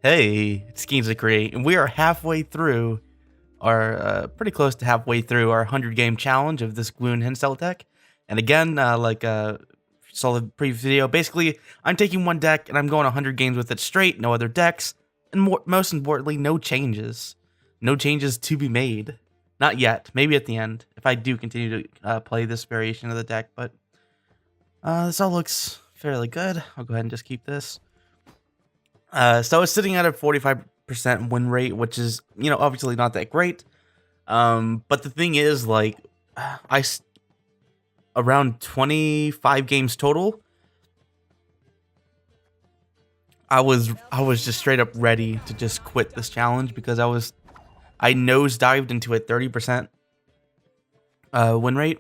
Hey, it's KingsDecree, and we are halfway through our, pretty close to halfway through our 100-game challenge of this Gwoon Henselt deck. And again, like saw the previous video, basically, I'm taking one deck and I'm going 100 games with it straight, no other decks, and most importantly, no changes. No changes to be made. Not yet, maybe at the end, if I do continue to play this variation of the deck, but this all looks fairly good. I'll go ahead and just keep this. So it's sitting at a 45% win rate, which is, obviously not that great. But the thing is, like, around 25 games total, I was just straight up ready to just quit this challenge because I nosedived into a 30% win rate.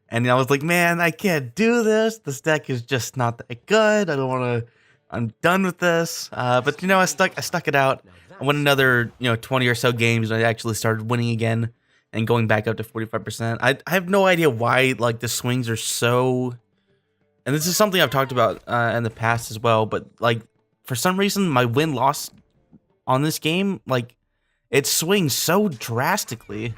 And I was like, man, I can't do this. This deck is just not that good. I don't want to. I'm done with this. But I stuck it out. I won another 20 or so games, and I actually started winning again and going back up to 45%. I have no idea why the swings are so. And this is something I've talked about in the past as well. But for some reason, my win loss on this game it swings so drastically.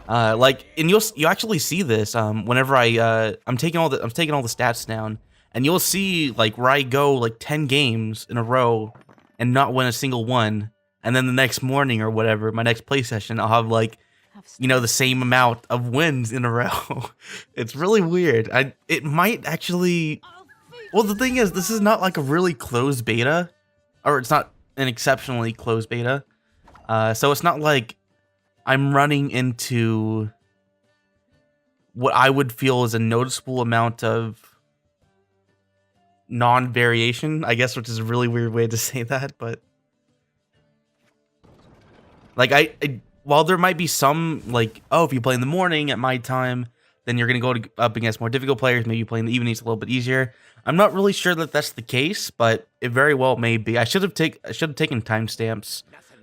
And you actually see this whenever I'm taking all the stats down, and you'll see where I go 10 games in a row and not win a single one, and then the next morning or whatever, my next play session, I'll have the same amount of wins in a row. It's really weird. It might actually. Well, the thing is, this is not a really closed beta, or it's not an exceptionally closed beta. So it's not like I'm running into what I would feel is a noticeable amount of non-variation, I guess, which is a really weird way to say that, but while there might be some if you play in the morning at my time, then you're gonna go up against more difficult players. Maybe playing the evenings a little bit easier. I'm not really sure that that's the case, but it very well may be. I should have taken timestamps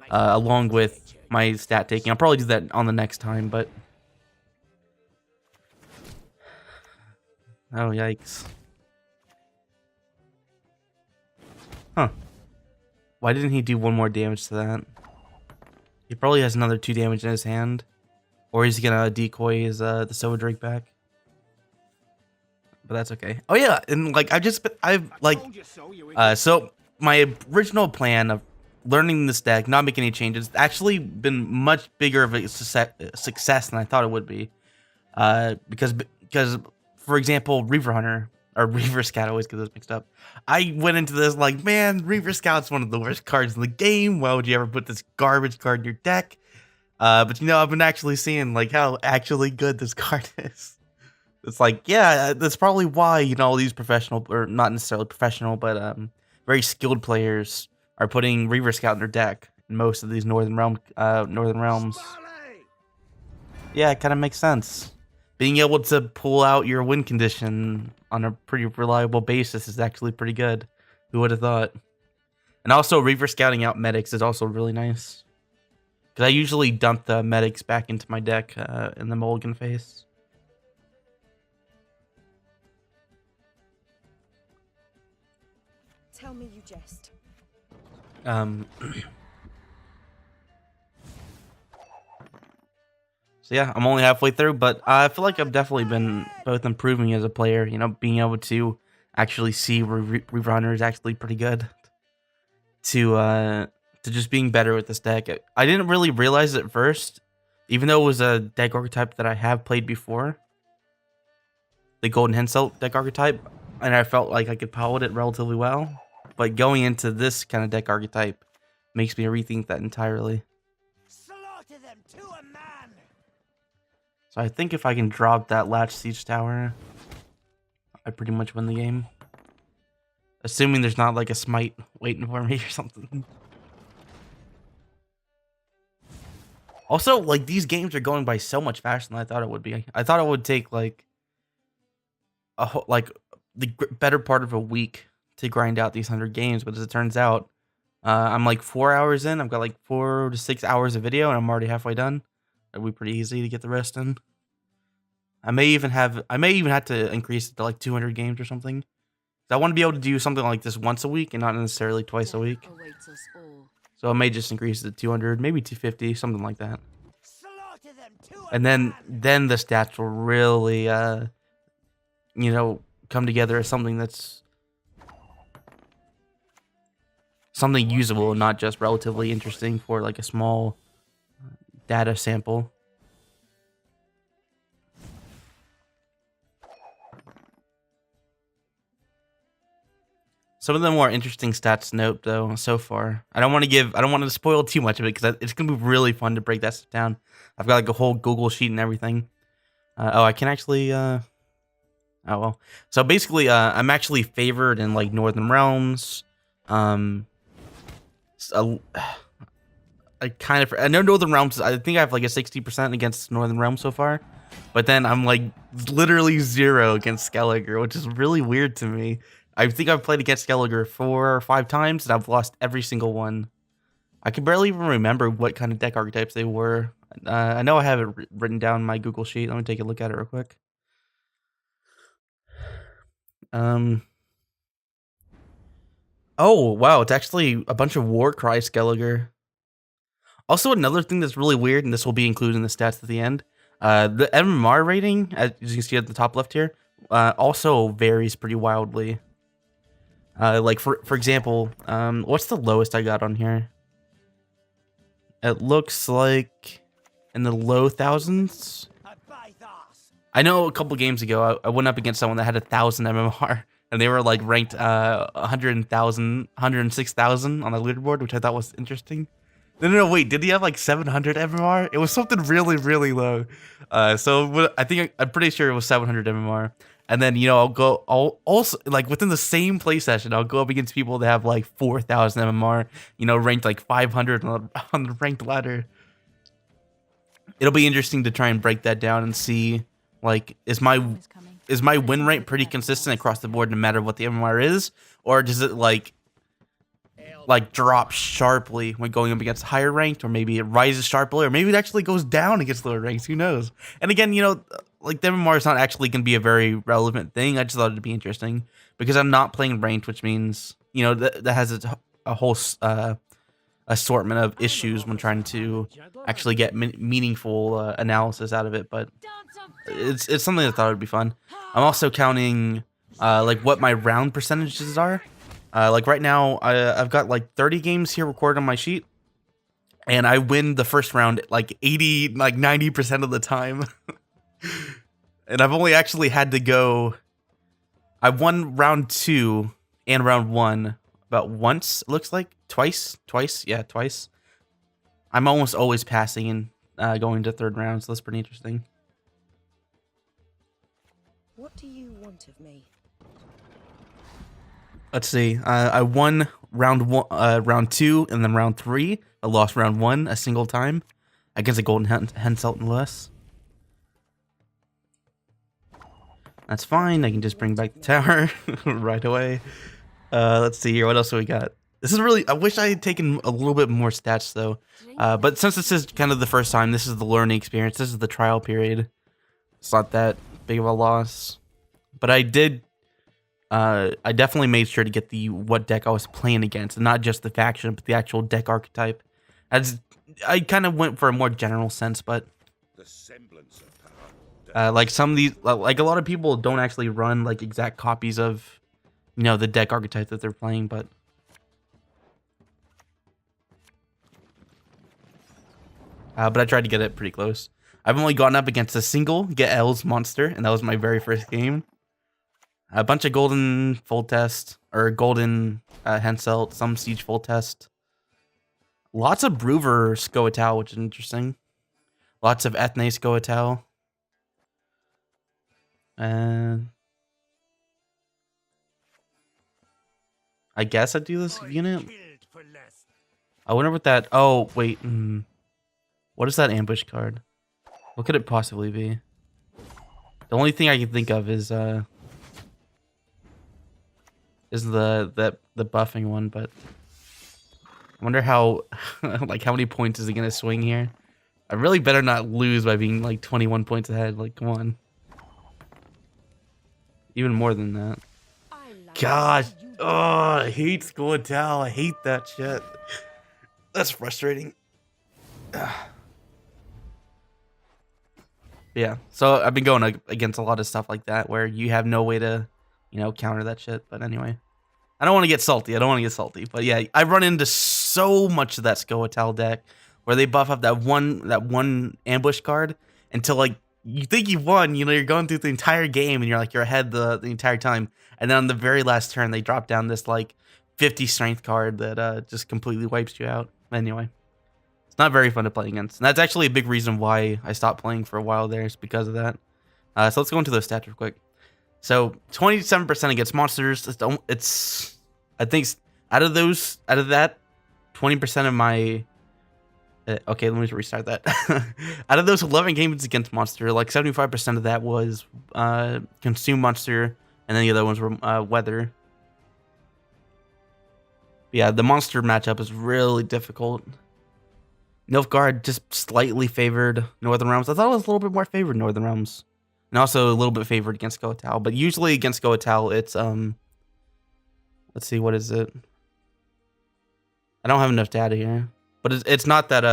along with my stat taking. I'll probably do that on the next time, but oh yikes. Huh. Why didn't he do one more damage to that? He probably has another 2 damage in his hand. Or he's gonna decoy his the Soda Drake back. But that's okay. Oh yeah, and so my original plan of learning this deck, not making any changes, actually been much bigger of a success than I thought it would be. Because for example, Reaver Hunter or Reaver Scout, I always get those mixed up. I went into this man, Reaver Scout's one of the worst cards in the game. Why would you ever put this garbage card in your deck? But I've been actually seeing how actually good this card is. It's yeah, that's probably why all these professional, or not necessarily professional, but very skilled players are putting Reaver Scout in their deck in most of these northern realms. Yeah, it kind of makes sense. Being able to pull out your win condition on a pretty reliable basis is actually pretty good. Who would have thought? And also, Reaver Scouting out medics is also really nice. Because I usually dump the medics back into my deck in the mulligan phase. Tell me you jest. So yeah, I'm only halfway through, but I feel like I've definitely been both improving as a player. Being able to actually see Reaver Hunter is actually pretty good. To just being better with this deck. I didn't really realize it at first, even though it was a deck archetype that I have played before. The Golden Henselt deck archetype, and I felt like I could pilot it relatively well. But going into this kind of deck archetype makes me rethink that entirely. Slaughter them to a man. So I think if I can drop that Latch Siege Tower, I pretty much win the game. Assuming there's not a smite waiting for me or something. Also, these games are going by so much faster than I thought it would be. I thought it would take the better part of a week to grind out these 100 games, but as it turns out, I'm 4 hours in. I've got 4 to 6 hours of video, and I'm already halfway done. It'll be pretty easy to get the rest in. I may even have to increase it to 200 games or something. I want to be able to do something like this once a week and not necessarily twice a week. So I may just increase it to 200, maybe 250, something like that. Slaughter them to a And man. then the stats will really, you know, come together as something that's something usable and not just relatively interesting for like a small data sample. Some of the more interesting stats to note though so far. I don't want to spoil too much of it because it's gonna be really fun to break that stuff down. I've got like a whole Google sheet and everything. Oh, I can actually. Oh well. So basically, I'm actually favored in like Northern Realms. So, I know Northern Realms. I think I have like a 60% against Northern Realms so far, but then I'm like literally 0 against Skelliger, which is really weird to me. I think I've played against Skelliger 4 or 5 times, and I've lost every single one. I can barely even remember what kind of deck archetypes they were. I know I have it written down in my Google sheet. Let me take a look at it real quick. Oh wow, it's actually a bunch of Warcry Skelliger. Also, another thing that's really weird, and this will be included in the stats at the end. The MMR rating, as you can see at the top left here, also varies pretty wildly. Like for example, what's the lowest I got on here? It looks like in the low thousands. I know a couple games ago, I went up against someone that had 1,000 MMR, and they were like ranked 106,000 on the leaderboard, which I thought was interesting. No, wait, did he have like 700 MMR? It was something really, really low. So I'm pretty sure it was 700 MMR. And then, you know, I'll also, like, within the same play session, I'll go up against people that have like 4,000 MMR, you know, ranked like 500 on the ranked ladder. It'll be interesting to try and break that down and see, like, is my win rate pretty consistent across the board no matter what the MMR is? Or does it, like drop sharply when going up against higher ranked, or maybe it rises sharply, or maybe it actually goes down against lower ranks? Who knows? And again, you know, like, the MMR is not actually going to be a very relevant thing. I just thought it'd be interesting because I'm not playing ranked, which means, you know, that has a whole assortment of issues when trying to actually get meaningful analysis out of it. But it's something I thought would be fun. I'm also counting like what my round percentages are. Like right now, I've got like 30 games here recorded on my sheet, and I win the first round like 80, like 90% of the time. And I've only actually had to go. I won round 2 and round 1 about once. It looks like twice. Yeah, twice. I'm almost always passing and going to third round, so that's pretty interesting. What do you want of me? Let's see. I won round 2, and then round 3. I lost round 1 a single time against a golden Henselt and less. That's fine. I can just bring back the tower right away. Let's see here. What else do we got? This is really. I wish I had taken a little bit more stats though. But since this is kind of the first time, this is the learning experience. This is the trial period. It's not that big of a loss. But I did. I definitely made sure to get the what deck I was playing against, and not just the faction, but the actual deck archetype. As I kind of went for a more general sense, but like some of these, like a lot of people don't actually run like exact copies of, you know, the deck archetype that they're playing, but I tried to get it pretty close. I've only gone up against a single Get L's monster, and that was my very first game. A bunch of golden full test, or golden Henselt, some siege full test. Lots of Brewer Scoia'tael, which is interesting. Lots of Ethne Scoia'tael. And I guess I do this unit. I wonder what that. Oh wait, what is that ambush card? What could it possibly be? The only thing I can think of is the buffing one, but I wonder how like how many points is he gonna swing here? I really better not lose by being like 21 points ahead. Like, come on. Even more than that. gosh. Oh, I hate School and Tell. I hate that shit. That's frustrating. Yeah, so I've been going against a lot of stuff like that where you have no way to, counter that shit. But anyway, I don't want to get salty. But yeah, I run into so much of that Scoia'tael deck where they buff up that one ambush card until like you think you've won. You're going through the entire game and you're ahead the entire time, and then on the very last turn they drop down this like 50 strength card that just completely wipes you out. Anyway. Not very fun to play against. And that's actually a big reason why I stopped playing for a while there, is because of that. So let's go into those stats real quick. So 27% against monsters. It's I think out of that, 20% of my okay, let me restart that. Out of those 11 games against monster, like 75% of that was consume monster, and then the other ones were weather. Yeah, the monster matchup is really difficult. Nilfgaard just slightly favored Northern Realms. I thought it was a little bit more favored Northern Realms. And also a little bit favored against Scoia'tael. But usually against Scoia'tael, it's, let's see, what is it? I don't have enough data here. But it's not that,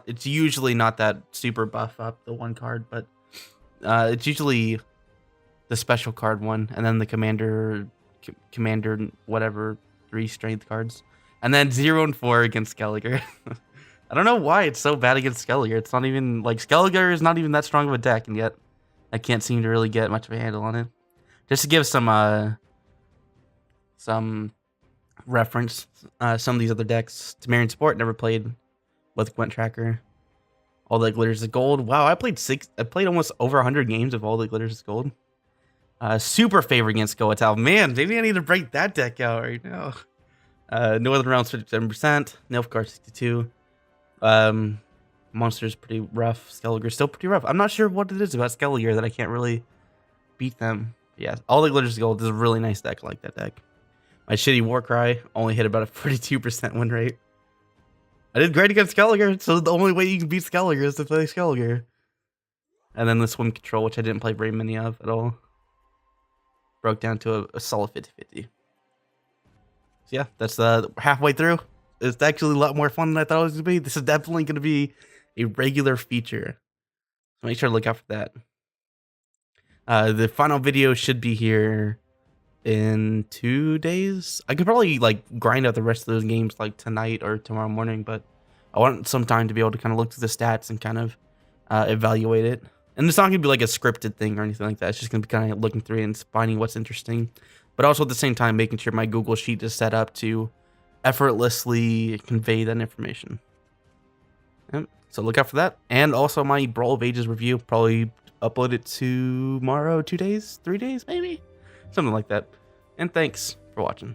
it's usually not that super buff up, the one card. But it's usually the special card one. And then the commander, whatever, 3 strength cards. And then 0 and 4 against Skelliger. I don't know why it's so bad against Skelliger. It's not even, like, Skelliger is not even that strong of a deck, and yet I can't seem to really get much of a handle on it. Just to give some reference, some of these other decks, Temerian Sport never played with Gwent Tracker. All the Glitters is Gold. Wow, I played almost over 100 games of All the Glitters is Gold. Super favor against Scoia'tael. Man, maybe I need to break that deck out right now. Northern Realms 57%, Nilfgaard 62. Monster's pretty rough. Skelliger's still pretty rough. I'm not sure what it is about Skelliger that I can't really beat them. Yeah, All the Glitters Gold is a really nice deck. I like that deck. My shitty Warcry only hit about a 42% win rate. I did great against Skelliger, so the only way you can beat Skelliger is to play Skelliger. And then the Swim Control, which I didn't play very many of at all. Broke down to a solid 50-50. So yeah, that's halfway through. It's actually a lot more fun than I thought it was going to be. This is definitely going to be a regular feature. So make sure to look out for that. The final video should be here in 2 days. I could probably like grind out the rest of those games like tonight or tomorrow morning, but I want some time to be able to kind of look through the stats and kind of evaluate it. And it's not going to be like a scripted thing or anything like that. It's just going to be kind of looking through it and finding what's interesting. But also at the same time, making sure my Google Sheet is set up to effortlessly convey that information. Yep. So look out for that. And also my Brawl of Ages review. Probably upload it tomorrow, 2 days, 3 days, maybe? Something like that. And thanks for watching.